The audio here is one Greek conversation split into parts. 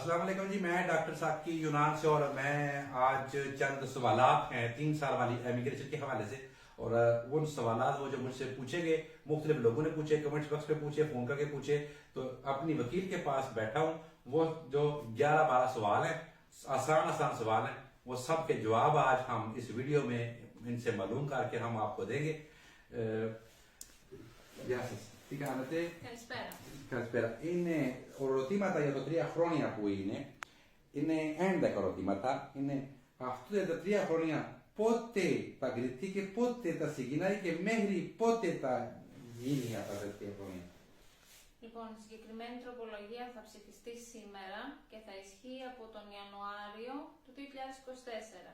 अस्सलाम वालेकुम जी, मैं डॉक्टर साहब की यूनान से और मैं आज चंद सवालात हैं 3 साल वाली इमिग्रेशन के हवाले से और उन सवालात वो जो मुझसे पूछे गए, मुख्तलिफ लोगों ने पूछे, कमेंट्स बॉक्स पे पूछे, फोन करके पूछे, तो अपनी वकील के पास बैठा हूँ। वो जो 11-12 सवाल हैं, आसान आसान सवाल हैं, वो सब के जवाब आज हम इस वीडियो में इनसे मालूम करके हम आपको देंगे। Τι κάνετε? Καλησπέρα. Καλησπέρα. Είναι ερωτήματα για τα 3 χρόνια που είναι 11 ερωτήματα. Είναι αυτά τα 3 χρόνια πότε τα κριτεί και πότε τα συγκινάει και μέχρι πότε τα γίνει αυτά τα 3 χρόνια. Λοιπόν, η συγκεκριμένη τροπολογία θα ψηφιστεί σήμερα και θα ισχύει από τον Ιανουάριο του 2024.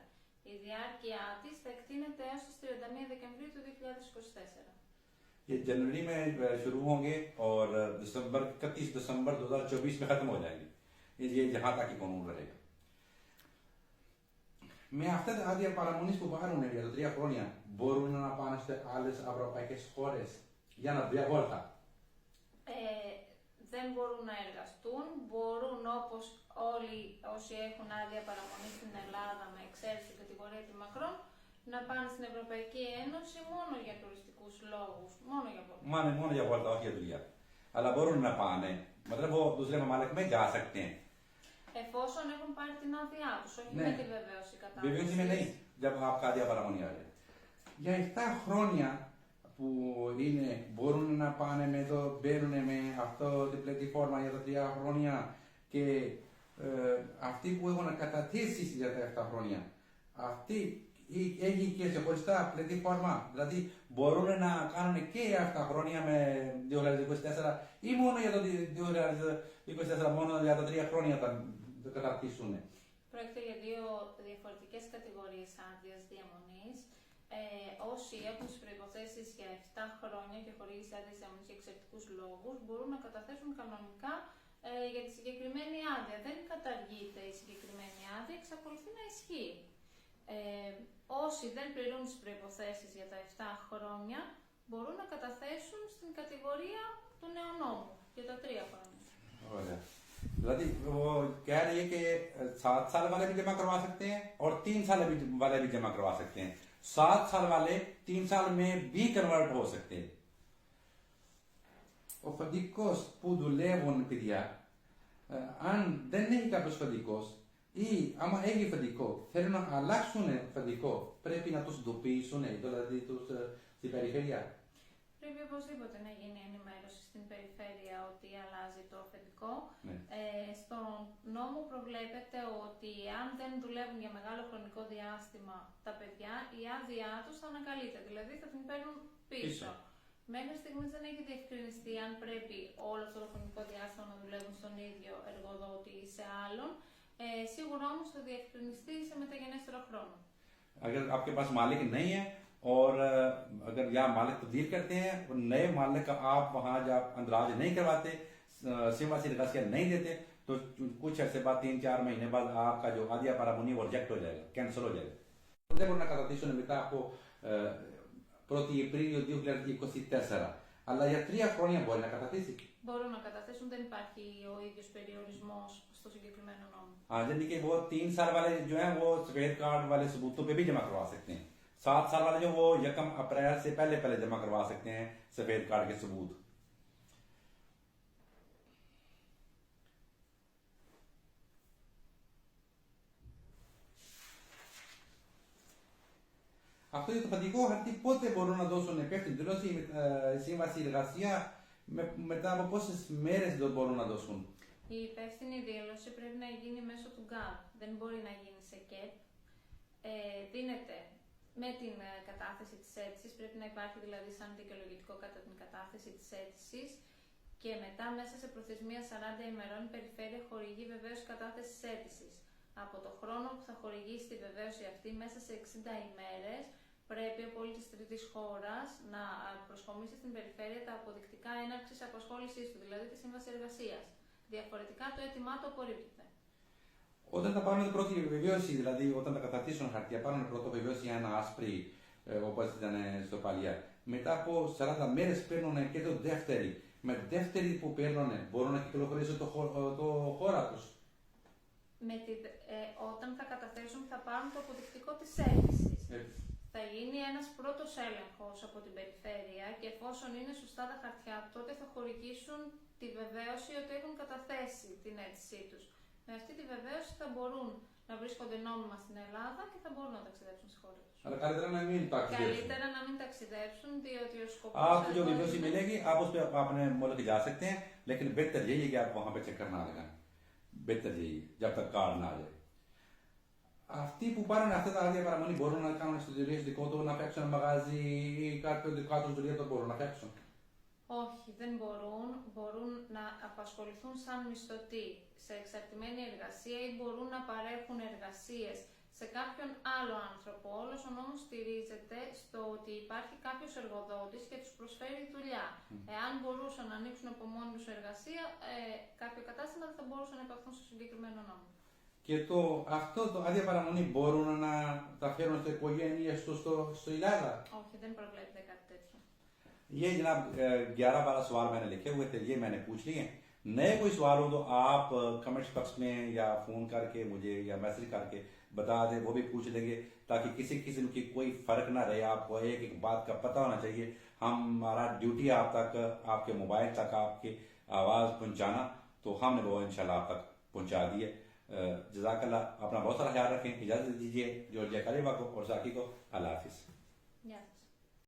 Η διάρκεια της θα εκτείνεται έως τις 31 Δεκεμβρίου του 2024. ये जनवरी में शुरू होंगे और दिसंबर 31 दिसंबर 2024 में खत्म हो जाएंगे। ये जहां तक कानून रहेगा. Με αυτά τα άδεια παραμονής που πάρουν για τα 3 χρόνια μπορούν να πάνε σε άλλες ευρωπαϊκές χώρες για να διαβόλτα? Δεν μπορούν να εργαστούν, μπορούν όπως όλοι όσοι έχουν άδεια παραμονή στην Ελλάδα με εξαίρεση κατηγορία τιμακρών να πάνε στην Ευρωπαϊκή Ένωση μόνο για τουριστικούς λόγους, μόνο για βόλτα. Μόνο για βόλτα, όχι για δουλειά. Αλλά μπορούν να πάνε. मतलब वो दूसरे ममालिक में जा सकते हैं. Εφόσον έχουν πάρει την άδειά τους, όχι Ναι. με τη βεβαίωση κατάστασης. Βεβαίωση με नहीं, जब आपका άδεια παραμονή आ जाए. Για 7 χρόνια που μπορούν να πάνε με το, μπαίνουν με αυτό την πλατφόρμα για τα 3 χρόνια και αυτοί που έχουν καταθέσει για τα 7 χρόνια, αυτοί έχει και σε χωριστά πλατφόρμα, δηλαδή μπορούν να κάνουν και αυτά χρόνια με 2024 ή μόνο για το 2024, μόνο για τα 3 χρόνια θα καταρτήσουν? Πρόκειται για 2 διαφορετικές κατηγορίες άδειας διαμονής. Όσοι έχουν τις προϋποθέσεις για 7 χρόνια και χορήγηση άδειας διαμονής για εξαιρετικούς λόγους μπορούν να καταθέσουν κανονικά για τη συγκεκριμένη άδεια. Δεν καταργείται η συγκεκριμένη άδεια, εξακολουθεί να ισχύει. Όσοι δεν πληρούν τις προϋποθέσεις για τα 7 χρόνια μπορούν να καταθέσουν στην κατηγορία του νεονόμου για τα 3 χρόνια. Ωραία. Δηλαδή, कह रही है कि 7 साल वाले भी जमा करवा सकते हैं और 3 साल वाले भी जमा करवा सकते हैं. 7 साल वाले 3 साल में भी कन्वर्ट हो सकते हैं. Ο φαντικός που δουλεύουν, παιδιά, αν δεν έχει κάποιος φαντικός ή άμα έχει φαντικό, θέλουν να αλλάξουν φαντικό, πρέπει να τους ειδοποιήσουν, δηλαδή στην περιφέρεια. Πρέπει οπωσδήποτε να γίνει ενημέρωση στην περιφέρεια ότι αλλάζει το αφεντικό. Ναι. Στον νόμο προβλέπεται ότι αν δεν δουλεύουν για μεγάλο χρονικό διάστημα τα παιδιά, η άδειά τους θα ανακαλείται, δηλαδή θα την παίρνουν πίσω. Μέχρι στιγμής δεν έχει διευκρινιστεί αν πρέπει όλο αυτό το χρονικό διάστημα να δουλεύουν στον ίδιο εργοδότη ή σε άλλον. Σίγουρα όμως θα διευκρινιστεί σε μεταγενέστερο χρόνο. अगर आपके पास मालिक नहीं है और अगर यहाँ मालिक तब्दील करते हैं और नए मालिक का आप वहाँ जब अंदराज नहीं करवाते, सेवा से रसिया नहीं देते, तो कुछ अर्से बाद 3-4 महीने बाद आपका जो आदिया पारामुनी वो रिजेक्ट हो जाएगा, कैंसिल हो जाएगा. Δεν μπορεί να καταθέσουν μετά από 1η Απριλίου 2024, αλλά για 3 χρόνια μπορεί να καταθέσει. Μπορούν να καταθέσουν, δεν υπάρχει ο ίδιος περιορισμός στο συγκεκριμένο νόμο. हाँ, यानी कि वो 3 साल वाले जो हैं वो सफेद कार्ड वाले सबूतों पे भी जमा करवा सकते हैं. 7 साल वाले जो वो 1 अप्रैल से पहले जमा करवा सकते हैं सफेद कार्ड के सबूत. Αυτό είναι το φαντικό χαρτί. Πότε μπορούν να δώσουν υπεύθυνη δηλώση, σύμβαση εργασία, μετά από πόσες μέρες δεν μπορούν να δώσουν? Η υπεύθυνη δήλωση πρέπει να γίνει μέσω του ΓΚΑΠ, δεν μπορεί να γίνει σε ΚΕΠ. Δίνεται με την κατάθεση της αίτησης, πρέπει να υπάρχει δηλαδή σαν δικαιολογητικό κατά την κατάθεση της αίτησης και μετά μέσα σε προθεσμία 40 ημερών η περιφέρεια χορηγεί βεβαίωση κατάθεσης αίτησης. Από το χρόνο που θα χορηγήσει τη βεβαίωση αυτή μέσα σε 60 ημέρες πρέπει ο πολίτης τρίτης χώρας να προσχομίσει στην περιφέρεια τα αποδεικτικά έναρξης απασχόλησής του, δηλαδή τη σύμβαση εργασίας. Διαφορετικά το αίτημά του απορρίπτεται. Όταν θα πάρουν την πρώτη επιβεβαίωση, δηλαδή όταν τα καταρτήσουν χαρτιά, πάρουν πρώτη επιβεβαίωση για ένα άσπρη, όπως ήταν στο παλιά. Μετά από 40 μέρες παίρνουν και το δεύτερη. Με δεύτερη που παίρνουν μπορούν να κυκλοφορήσουν το χώρα τους. όταν θα καταθέσουν θα πάρουν το αποδεικτικό της αίτησης. Έτσι. Θα γίνει ένας πρώτος έλεγχος από την περιφέρεια και εφόσον είναι σωστά τα χαρτιά, τότε θα χορηγήσουν τη βεβαίωση ότι έχουν καταθέσει την αίτησή τους. Με αυτή τη βεβαίωση θα μπορούν να βρίσκονται νόμιμα στην Ελλάδα και θα μπορούν να ταξιδέψουν στη χώρα τους. Αλλά καλύτερα να μην ταξιδέψουν. Καλύτερα να μην ταξιδέψουν, διότι ο σκοπός... आपको जो वीडियो मिलेगी आप उस पर अपने मुल्क जा सकते हैं, लेकिन बेहतर यही है कि आप वहां पे चक्कर ना लगाएं, बेहतर यही जब तक कार्ड ना आ जाए. Αυτοί που πάρουν αυτά τα άδεια παραμονή μπορούν να κάνουν εξωτερικές δικό του, να παίξουν ένα μαγάζι ή κάποιο δικό του δουλειά το μπορούν να παίξουν. Όχι, δεν μπορούν. Μπορούν να απασχοληθούν σαν μισθωτοί σε εξαρτημένη εργασία ή μπορούν να παρέχουν εργασίες σε κάποιον άλλο άνθρωπο. Όλος ο νόμος στηρίζεται στο ότι υπάρχει κάποιος εργοδότης και τους προσφέρει δουλειά. Εάν μπορούσαν να ανοίξουν από μόνοι τους εργασία, κάποιο κατάστημα δεν θα μπορούσαν να υπαχθούν στο συγκεκριμένο νόμο. Και αυτό το άδεια παραμονή μπορούν να τα φέρουν στις οικογένειες τους στο Ελλάδα. Όχι, δεν προβλέπεται κάτι τέτοιο. ये जनाब 11-12 सवाल मैंने लिखे हुए थे, ये मैंने पूछ लिए. नए कोई सवाल हो तो आप कमेंट बॉक्स में या फोन करके मुझे या मैसेज करके बता दें, वो भी पूछ लेंगे ताकि किसी किस्म की कोई फर्क ना रहे. आपको एक एक बात का पता होना चाहिए. हमारा ड्यूटी आप तक, आपके मोबाइल तक आपकी आवाज़ पहुंचाना, तो हमने वो इंशाल्लाह आप तक पहुंचा दी है. जज़ाकल्लाह, अपना बहुत सारा ख्याल रखें. इजाज़त दीजिए जो जयकारी को और साकी को. अल्लाह हाफिज़. Γεια σας.